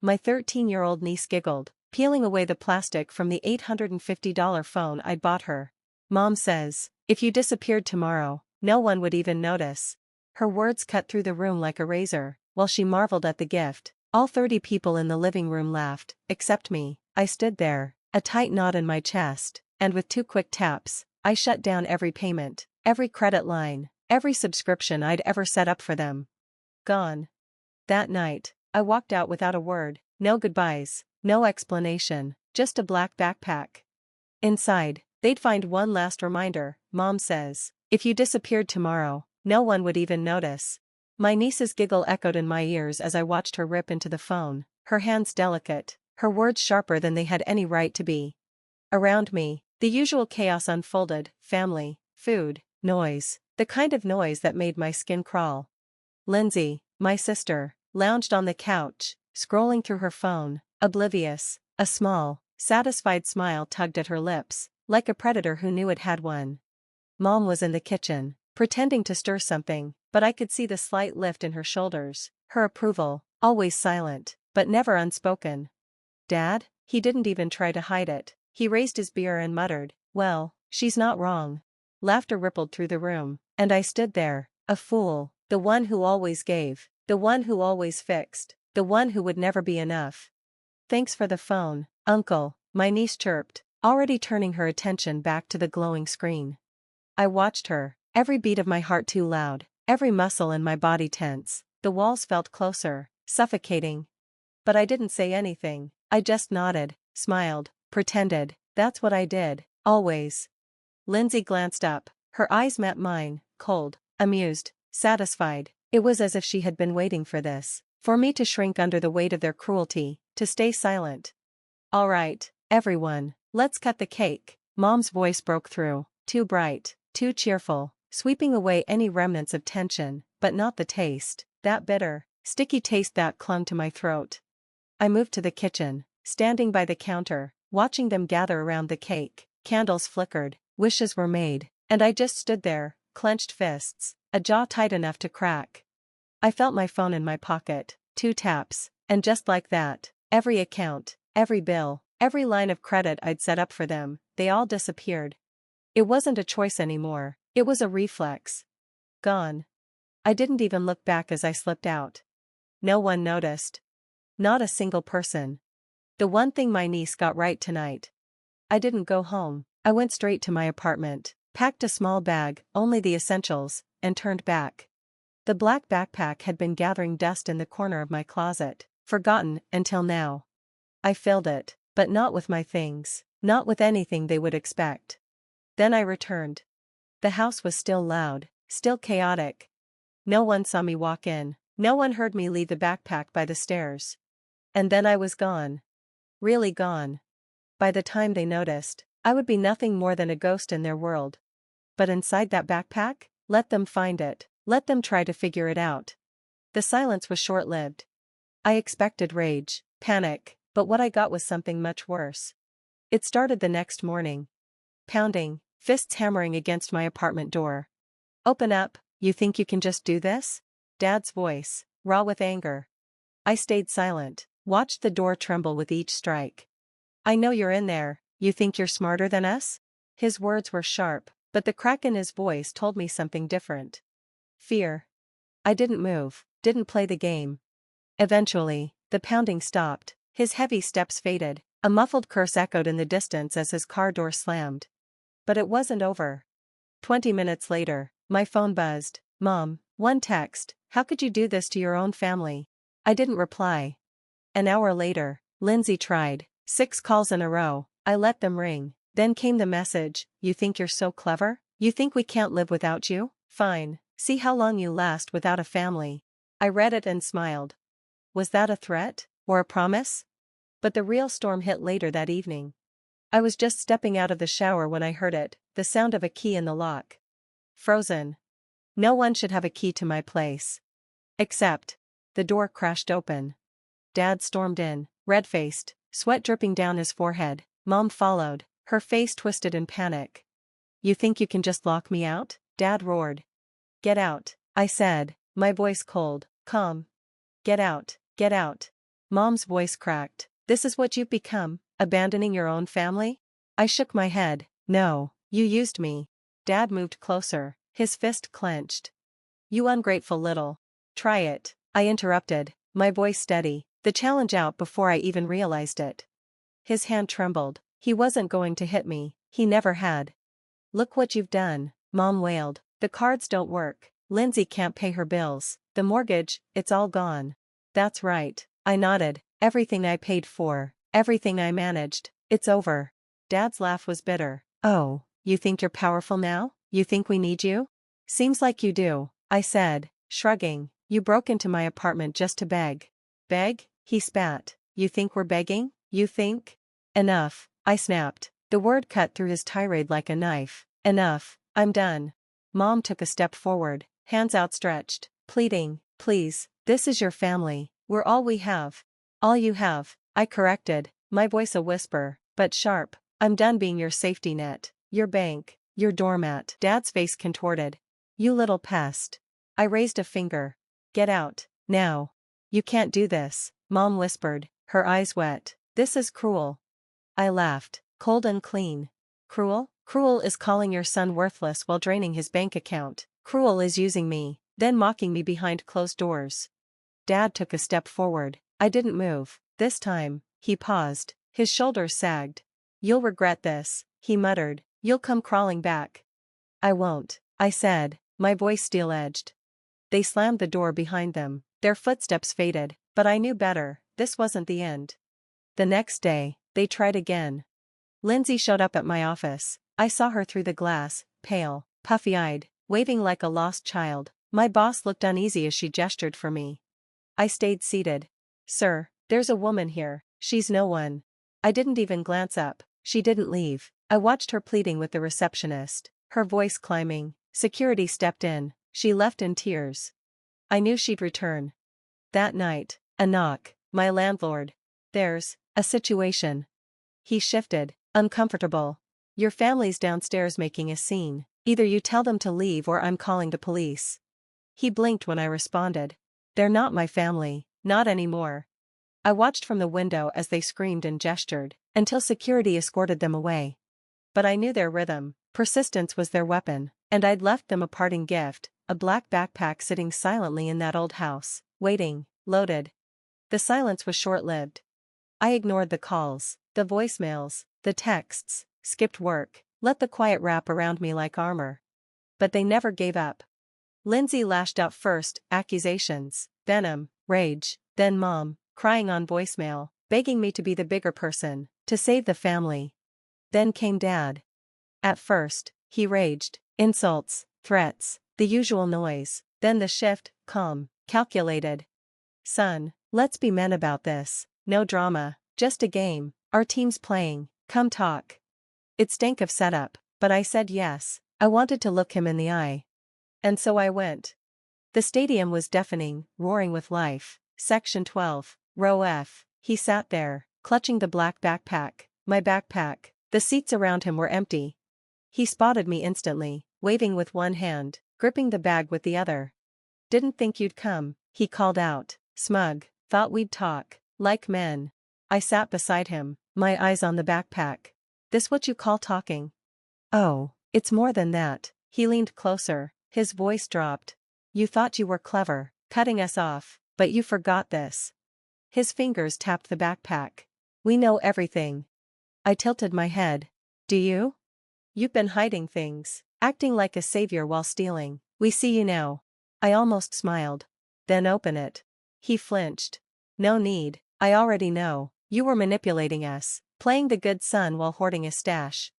My 13-year-old niece giggled, peeling away the plastic from the $850 phone I'd bought her. Mom says, if you disappeared tomorrow, no one would even notice. Her words cut through the room like a razor, while she marveled at the gift. All 30 people in the living room laughed, except me. I stood there, a tight knot in my chest, and with 2 quick taps, I shut down every payment, every credit line, every subscription I'd ever set up for them. Gone. That night, I walked out without a word, no goodbyes, no explanation, just a black backpack. Inside, they'd find one last reminder, Mom says, if you disappeared tomorrow, no one would even notice. My niece's giggle echoed in my ears as I watched her rip into the phone, her hands delicate, her words sharper than they had any right to be. Around me, the usual chaos unfolded, family, food, noise, the kind of noise that made my skin crawl. Lindsay, my sister, lounged on the couch, scrolling through her phone, oblivious, a small, satisfied smile tugged at her lips, like a predator who knew it had one. Mom was in the kitchen, pretending to stir something, but I could see the slight lift in her shoulders, her approval, always silent, but never unspoken. Dad? He didn't even try to hide it. He raised his beer and muttered, well, she's not wrong. Laughter rippled through the room, and I stood there, a fool, the one who always gave, the one who always fixed, the one who would never be enough. Thanks for the phone, Uncle, my niece chirped, already turning her attention back to the glowing screen. I watched her, every beat of my heart too loud, every muscle in my body tense. The walls felt closer, suffocating. But I didn't say anything, I just nodded, smiled, pretended. That's what I did, always. Lindsay glanced up, her eyes met mine, cold, amused, satisfied. It was as if she had been waiting for this, for me to shrink under the weight of their cruelty, to stay silent. All right, everyone, let's cut the cake. Mom's voice broke through, too bright, too cheerful, sweeping away any remnants of tension, but not the taste, that bitter, sticky taste that clung to my throat. I moved to the kitchen, standing by the counter, watching them gather around the cake. Candles flickered, wishes were made, and I just stood there, clenched fists, a jaw tight enough to crack. I felt my phone in my pocket, 2 taps, and just like that, every account, every bill, every line of credit I'd set up for them, they all disappeared. It wasn't a choice anymore, it was a reflex. Gone. I didn't even look back as I slipped out. No one noticed. Not a single person. The one thing my niece got right tonight. I didn't go home, I went straight to my apartment, packed a small bag, only the essentials, and turned back. The black backpack had been gathering dust in the corner of my closet, forgotten until now. I filled it, but not with my things, not with anything they would expect. Then I returned. The house was still loud, still chaotic. No one saw me walk in, no one heard me leave the backpack by the stairs. And then I was gone. Really gone. By the time they noticed, I would be nothing more than a ghost in their world. But inside that backpack, let them find it, let them try to figure it out. The silence was short-lived. I expected rage, panic, but what I got was something much worse. It started the next morning. Pounding, fists hammering against my apartment door. Open up, you think you can just do this? Dad's voice, raw with anger. I stayed silent, watched the door tremble with each strike. I know you're in there, you think you're smarter than us? His words were sharp, but the crack in his voice told me something different. Fear. I didn't move, didn't play the game. Eventually, the pounding stopped, his heavy steps faded, a muffled curse echoed in the distance as his car door slammed. But it wasn't over. 20 minutes later, my phone buzzed. Mom, one text, how could you do this to your own family? I didn't reply. An hour later, Lindsay tried, 6 calls in a row, I let them ring. Then came the message, you think you're so clever? You think we can't live without you? Fine, see how long you last without a family. I read it and smiled. Was that a threat, or a promise? But the real storm hit later that evening. I was just stepping out of the shower when I heard it, the sound of a key in the lock. Frozen. No one should have a key to my place. Except. The door crashed open. Dad stormed in, red-faced, sweat dripping down his forehead. Mom followed, her face twisted in panic. You think you can just lock me out? Dad roared. Get out, I said, my voice cold, calm. Get out, get out. Mom's voice cracked. This is what you've become, abandoning your own family? I shook my head. No, you used me. Dad moved closer, his fist clenched. You ungrateful little. Try it, I interrupted, my voice steady, the challenge out before I even realized it. His hand trembled. He wasn't going to hit me, he never had. Look what you've done, Mom wailed. The cards don't work. Lindsay can't pay her bills. The mortgage, it's all gone. That's right, I nodded. Everything I paid for, everything I managed, it's over. Dad's laugh was bitter. Oh, you think you're powerful now? You think we need you? Seems like you do, I said, shrugging. You broke into my apartment just to beg. Beg? He spat. You think we're begging? You think? Enough, I snapped. The word cut through his tirade like a knife. Enough, I'm done. Mom took a step forward, hands outstretched, pleading, please, this is your family, we're all we have. All you have, I corrected, my voice a whisper, but sharp. I'm done being your safety net, your bank, your doormat. Dad's face contorted. You little pest. I raised a finger. Get out, now. You can't do this, Mom whispered, her eyes wet. This is cruel. I laughed, cold and clean. Cruel? Cruel is calling your son worthless while draining his bank account. Cruel is using me, then mocking me behind closed doors. Dad took a step forward. I didn't move. This time, he paused, his shoulders sagged. You'll regret this, he muttered. You'll come crawling back. I won't, I said, my voice steel-edged. They slammed the door behind them. Their footsteps faded, but I knew better, this wasn't the end. The next day, they tried again. Lindsay showed up at my office. I saw her through the glass, pale, puffy-eyed, waving like a lost child. My boss looked uneasy as she gestured for me. I stayed seated. Sir, there's a woman here, she's no one. I didn't even glance up, she didn't leave. I watched her pleading with the receptionist, her voice climbing. Security stepped in, she left in tears. I knew she'd return. That night, a knock, my landlord. There's a situation. He shifted, uncomfortable. Your family's downstairs making a scene. Either you tell them to leave or I'm calling the police. He blinked when I responded. They're not my family, not anymore. I watched from the window as they screamed and gestured, until security escorted them away. But I knew their rhythm, persistence was their weapon, and I'd left them a parting gift, a black backpack sitting silently in that old house, waiting, loaded. The silence was short-lived. I ignored the calls, the voicemails, the texts, skipped work, let the quiet wrap around me like armor. But they never gave up. Lindsay lashed out first, accusations, venom, rage, then Mom, crying on voicemail, begging me to be the bigger person, to save the family. Then came Dad. At first, he raged, insults, threats, the usual noise, then the shift, calm, calculated. Son, let's be men about this, no drama, just a game, our team's playing, come talk. It stank of setup, but I said yes, I wanted to look him in the eye. And so I went. The stadium was deafening, roaring with life. Section 12, Row F, he sat there, clutching the black backpack, my backpack. The seats around him were empty. He spotted me instantly, waving with one hand, gripping the bag with the other. Didn't think you'd come, he called out, smug, thought we'd talk, like men. I sat beside him, my eyes on the backpack. This what you call talking? Oh, it's more than that. He leaned closer, his voice dropped. You thought you were clever, cutting us off, but you forgot this. His fingers tapped the backpack. We know everything. I tilted my head. Do you? You've been hiding things, acting like a savior while stealing. We see you now. I almost smiled. Then open it. He flinched. No need, I already know. You were manipulating us, playing the good son while hoarding a stash.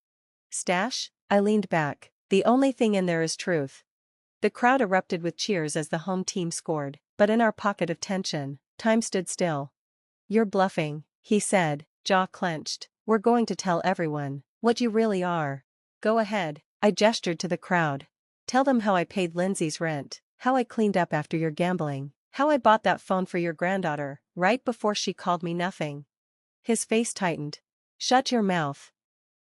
Stash? I leaned back. The only thing in there is truth. The crowd erupted with cheers as the home team scored, but in our pocket of tension, time stood still. You're bluffing, he said, jaw clenched. We're going to tell everyone what you really are. Go ahead, I gestured to the crowd. Tell them how I paid Lindsay's rent, how I cleaned up after your gambling, how I bought that phone for your granddaughter, right before she called me nothing. His face tightened. Shut your mouth.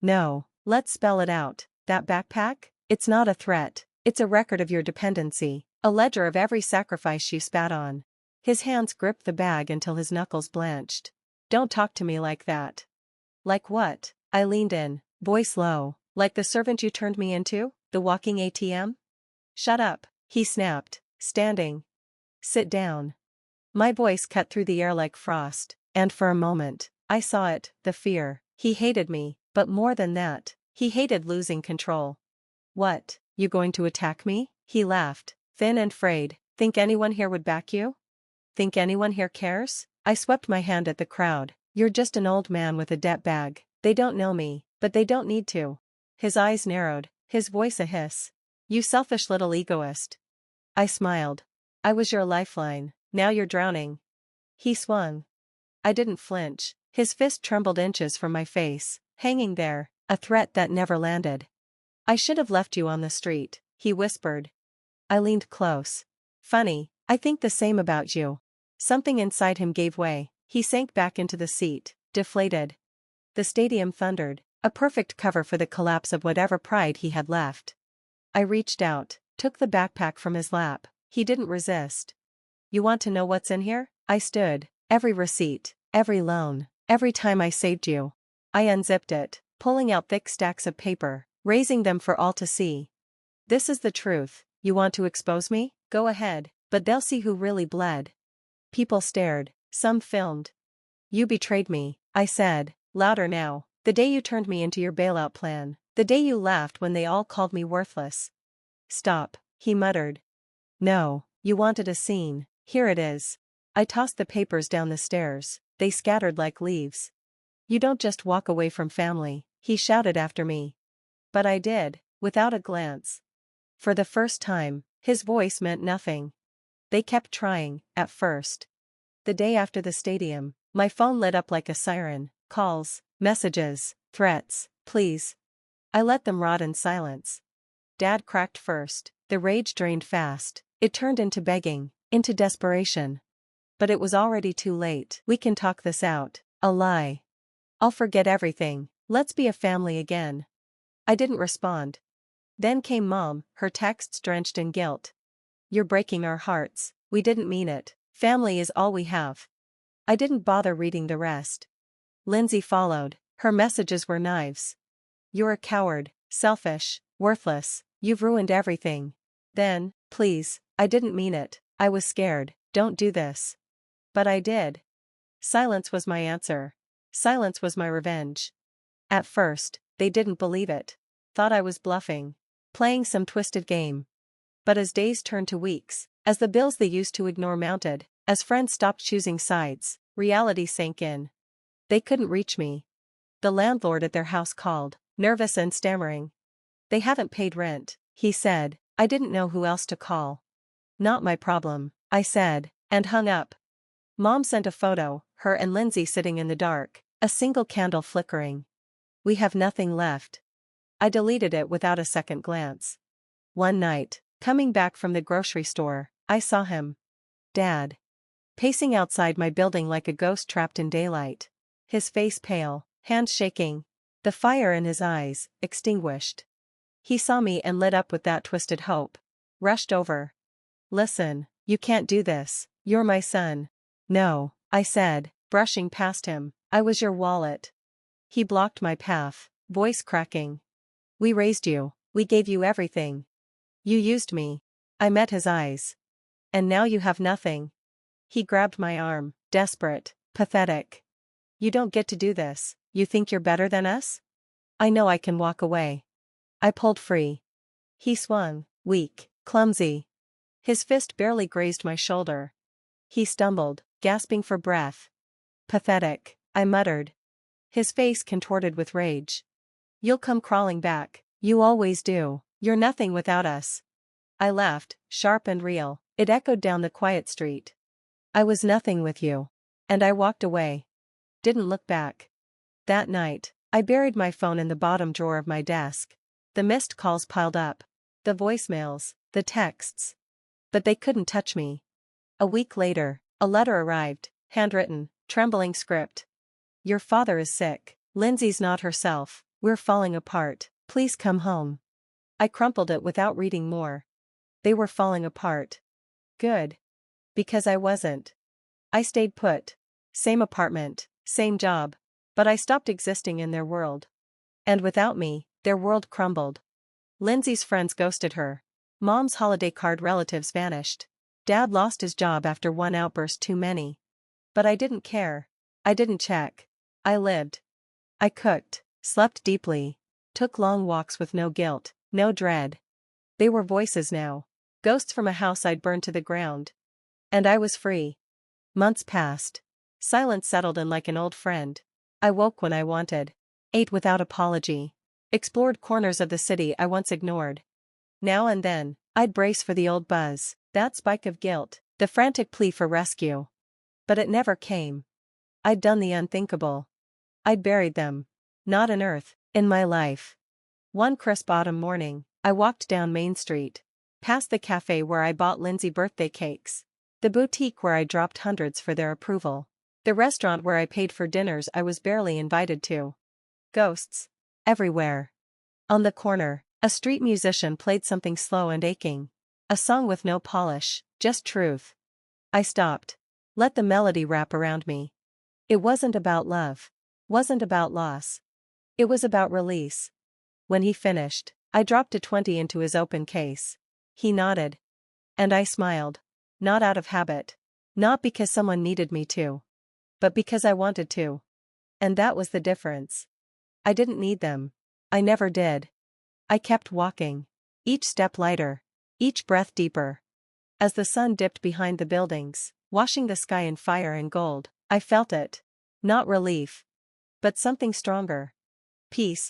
No, let's spell it out. That backpack? It's not a threat, it's a record of your dependency, a ledger of every sacrifice you spat on. His hands gripped the bag until his knuckles blanched. Don't talk to me like that. Like what? I leaned in, voice low. Like the servant you turned me into? The walking ATM? Shut up, he snapped, standing. Sit down. My voice cut through the air like frost, and for a moment, I saw it, the fear. He hated me, but more than that, he hated losing control. What, you going to attack me? He laughed, thin and frayed. Think anyone here would back you? Think anyone here cares? I swept my hand at the crowd. You're just an old man with a debt bag. They don't know me, but they don't need to. His eyes narrowed, his voice a hiss. You selfish little egoist. I smiled. I was your lifeline, now you're drowning. He swung. I didn't flinch. His fist trembled inches from my face, hanging there, a threat that never landed. I should have left you on the street, he whispered. I leaned close. Funny, I think the same about you. Something inside him gave way. He sank back into the seat, deflated. The stadium thundered, a perfect cover for the collapse of whatever pride he had left. I reached out, took the backpack from his lap. He didn't resist. You want to know what's in here? I stood. Every receipt, every loan, every time I saved you. I unzipped it, pulling out thick stacks of paper, raising them for all to see. This is the truth. You want to expose me? Go ahead, but they'll see who really bled. People stared, some filmed. You betrayed me, I said, louder now. The day you turned me into your bailout plan. The day you laughed when they all called me worthless. Stop, he muttered. No, you wanted a scene. Here it is. I tossed the papers down the stairs. They scattered like leaves. You don't just walk away from family, he shouted after me. But I did, without a glance. For the first time, his voice meant nothing. They kept trying, at first. The day after the stadium, my phone lit up like a siren. Calls, messages, threats, pleas. I let them rot in silence. Dad cracked first. The rage drained fast. It turned into begging, into desperation. But it was already too late. We can talk this out. A lie. I'll forget everything. Let's be a family again. I didn't respond. Then came Mom, her texts drenched in guilt. You're breaking our hearts. We didn't mean it. Family is all we have. I didn't bother reading the rest. Lindsay followed. Her messages were knives. You're a coward, selfish, worthless. You've ruined everything. Then, please, I didn't mean it. I was scared. Don't do this. But I did. Silence was my answer. Silence was my revenge. At first, they didn't believe it. Thought I was bluffing. Playing some twisted game. But as days turned to weeks, as the bills they used to ignore mounted, as friends stopped choosing sides, reality sank in. They couldn't reach me. The landlord at their house called, nervous and stammering. They haven't paid rent, he said. I didn't know who else to call. Not my problem, I said, and hung up. Mom sent a photo, her and Lindsay sitting in the dark, a single candle flickering. We have nothing left. I deleted it without a second glance. One night, coming back from the grocery store, I saw him. Dad. Pacing outside my building like a ghost trapped in daylight. His face pale, hands shaking. The fire in his eyes, extinguished. He saw me and lit up with that twisted hope. Rushed over. Listen, you can't do this. You're my son. No, I said, brushing past him. I was your wallet. He blocked my path, voice cracking. We raised you. We gave you everything. You used me. I met his eyes. And now you have nothing. He grabbed my arm, desperate, pathetic. You don't get to do this. You think you're better than us? I know I can walk away. I pulled free. He swung, weak, clumsy. His fist barely grazed my shoulder. He stumbled, gasping for breath. Pathetic, I muttered. His face contorted with rage. You'll come crawling back. You always do. You're nothing without us. I laughed, sharp and real. It echoed down the quiet street. I was nothing with you. And I walked away. Didn't look back. That night, I buried my phone in the bottom drawer of my desk. The missed calls piled up. The voicemails, the texts. But they couldn't touch me. A week later, a letter arrived, handwritten, trembling script. Your father is sick. Lindsay's not herself. We're falling apart. Please come home. I crumpled it without reading more. They were falling apart. Good. Because I wasn't. I stayed put. Same apartment, same job. But I stopped existing in their world. And without me, their world crumbled. Lindsay's friends ghosted her. Mom's holiday card relatives vanished. Dad lost his job after one outburst too many. But I didn't care. I didn't check. I lived. I cooked, slept deeply, took long walks with no guilt, no dread. They were voices now. Ghosts from a house I'd burned to the ground. And I was free. Months passed. Silence settled in like an old friend. I woke when I wanted. Ate without apology. Explored corners of the city I once ignored. Now and then, I'd brace for the old buzz, that spike of guilt, the frantic plea for rescue. But it never came. I'd done the unthinkable. I'd buried them. Not on earth, in my life. One crisp autumn morning, I walked down Main Street. Past the cafe where I bought Lindsay birthday cakes. The boutique where I dropped hundreds for their approval. The restaurant where I paid for dinners I was barely invited to. Ghosts. Everywhere. On the corner, a street musician played something slow and aching. A song with no polish, just truth. I stopped. Let the melody wrap around me. It wasn't about love. Wasn't about loss. It was about release. When he finished, I dropped a 20 into his open case. He nodded. And I smiled. Not out of habit. Not because someone needed me to. But because I wanted to. And that was the difference. I didn't need them. I never did. I kept walking. Each step lighter. Each breath deeper. As the sun dipped behind the buildings, washing the sky in fire and gold, I felt it. Not relief. But something stronger. Peace,